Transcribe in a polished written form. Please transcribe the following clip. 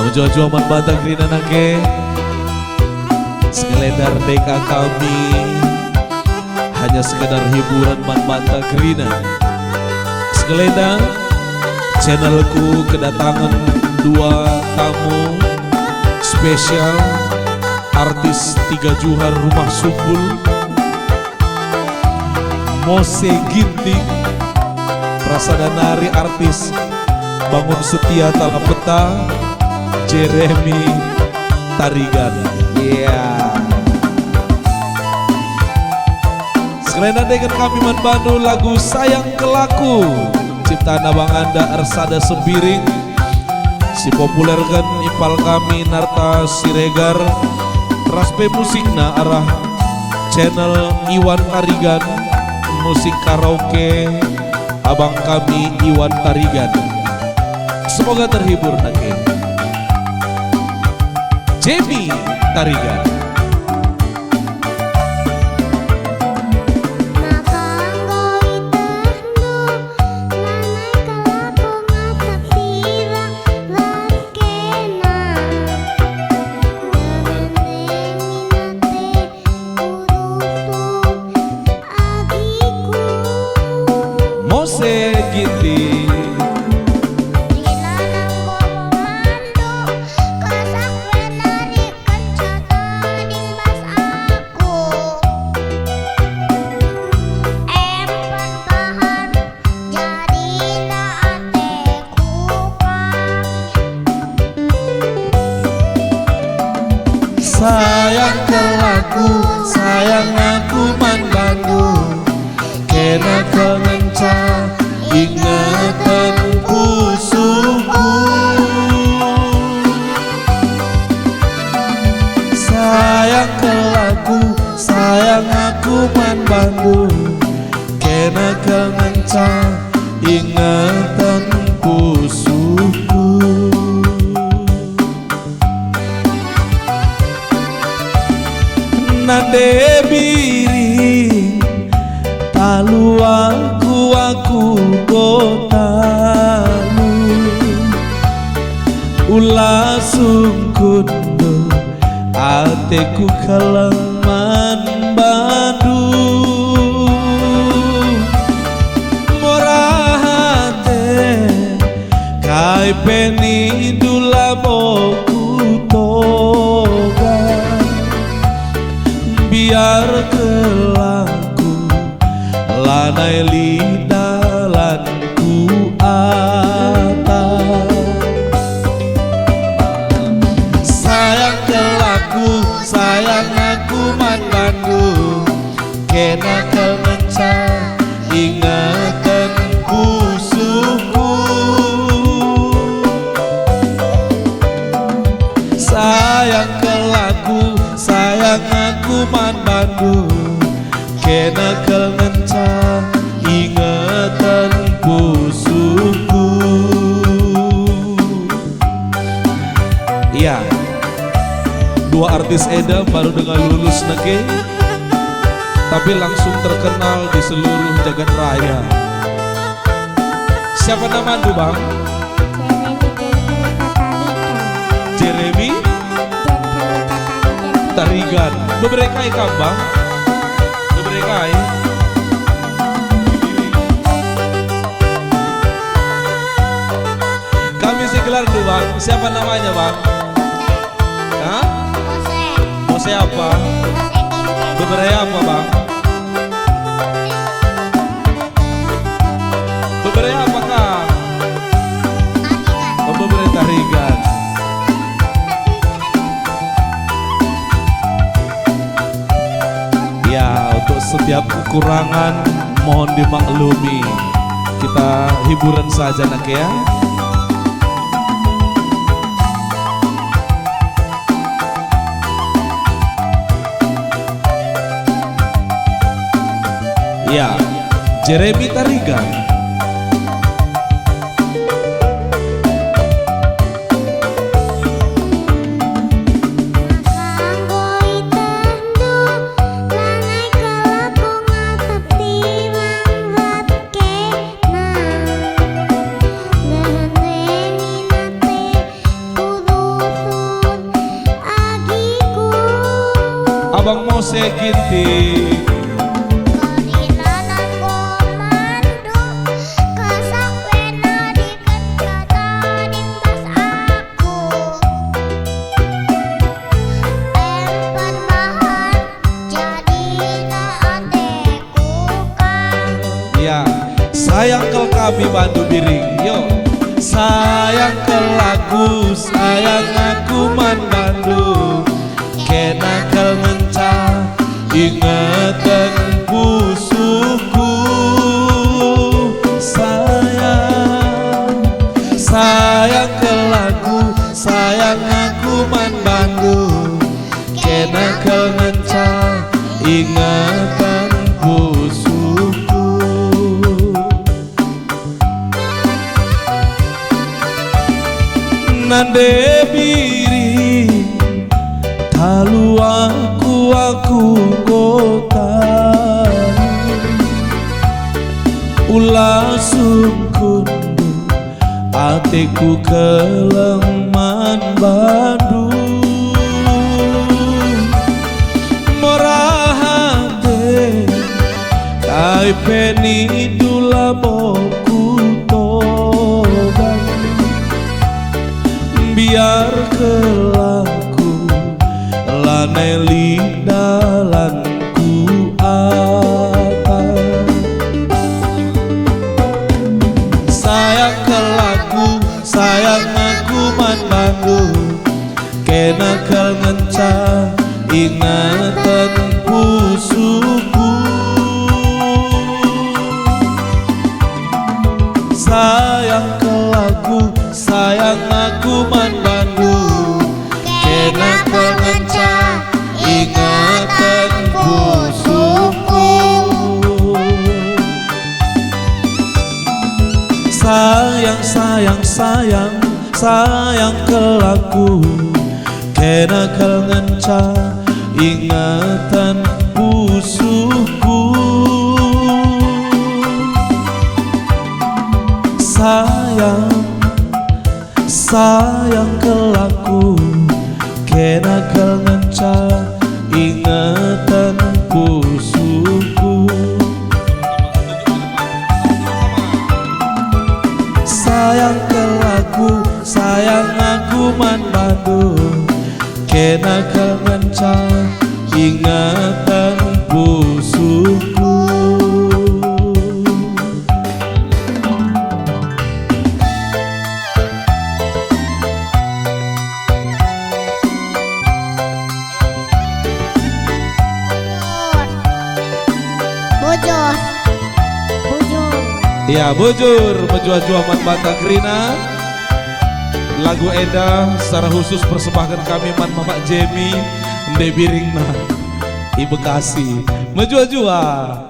Jojo man batang rina nake sekedar deka kami hanya sekedar hiburan man batang rina sekedar channelku kedatangan dua tamu spesial artis Tiga Juhar Rumah Sumbul Mose Ginting Prasadanari artis Bangun Setia Talapeta Jeremy Tarigan. Sekalian dengan kami membantu lagu Sayang Kelaku ciptaan abang Anda Arsada Sembiring. Si populerkan ipal kami Narta Siregar. Raspe musikna arah channel Iwan Tarigan. Musik karaoke abang kami Iwan Tarigan. Semoga terhibur nanti. Jamie Tarigan. Mose Ginting. Sayang kelaku, sayang aku mandangu, kena kengenca ingatan pusuku. Sayang kelaku, sayang aku mandangu, kena kengenca ingatan pusuku. Nade biring talu aku gotalu ulah sungkundo ateku kalaman badu morahate kai peni dula boku toga biar kelaku lanai lidalanku atas. Sayang kelaku, sayang aku mandangu, kena kemenca ingatan pusuku. Sayang kelaku, sayang aku mandangu, kena kemenca ingatan pusuku. Iya, dua artis Eda baru dengan lulus nage, tapi langsung terkenal di seluruh jagat raya. Siapa nama anda bang? Jeremy Tarigan. Beberapa ikan bang? Beberapa kami segelar dulu bang. Siapa namanya bang? Hah? Mose apa? Beberapa apa bang? Beberapa apakah? Oh, beberapa Tarigan. Ya, untuk setiap kekurangan mohon dimaklumi. Kita hiburan saja nak ya. Ya, Jeremy Tarigan. ginting. Karinanan komando kasakwena dikata dimbas aku empat mahan jadina ateku kang. Ya, sayang kel kami bandu biring. Yo, sayang kel lagu, sayang aku man bandu. Kena kel ngencah ingatan busuku. Sayang, sayang kel lagu, sayang aku man bandu. Kena kel ngencah ingatan busuku. Nande biri talu aku ngotani ulah sungkundu atiku keleman bandu merahate kai peni dula boku toban biar kelaku laneli dalanku apa sayang kelaku sayang aku man bandu kena kel ngencah ingatan pusuku sayang kelaku sayang aku man bandu kena kel ngencah ingatan pusuku sayang sayang sayang sayang kelaku kena kel ngencah ingatan pusuku sayang sayang kelaku kena kel ngencah ingatan pusuku sayang kelaku sayang aku man bandu kena kel ngencah ingatan pusuku. Bojor bojor Ya bujur menjual-jual man Batakrina. Lagu Eda secara khusus persembahkan kami man Mamak Jemi Nde Biringna I Bekasi menjual-jual.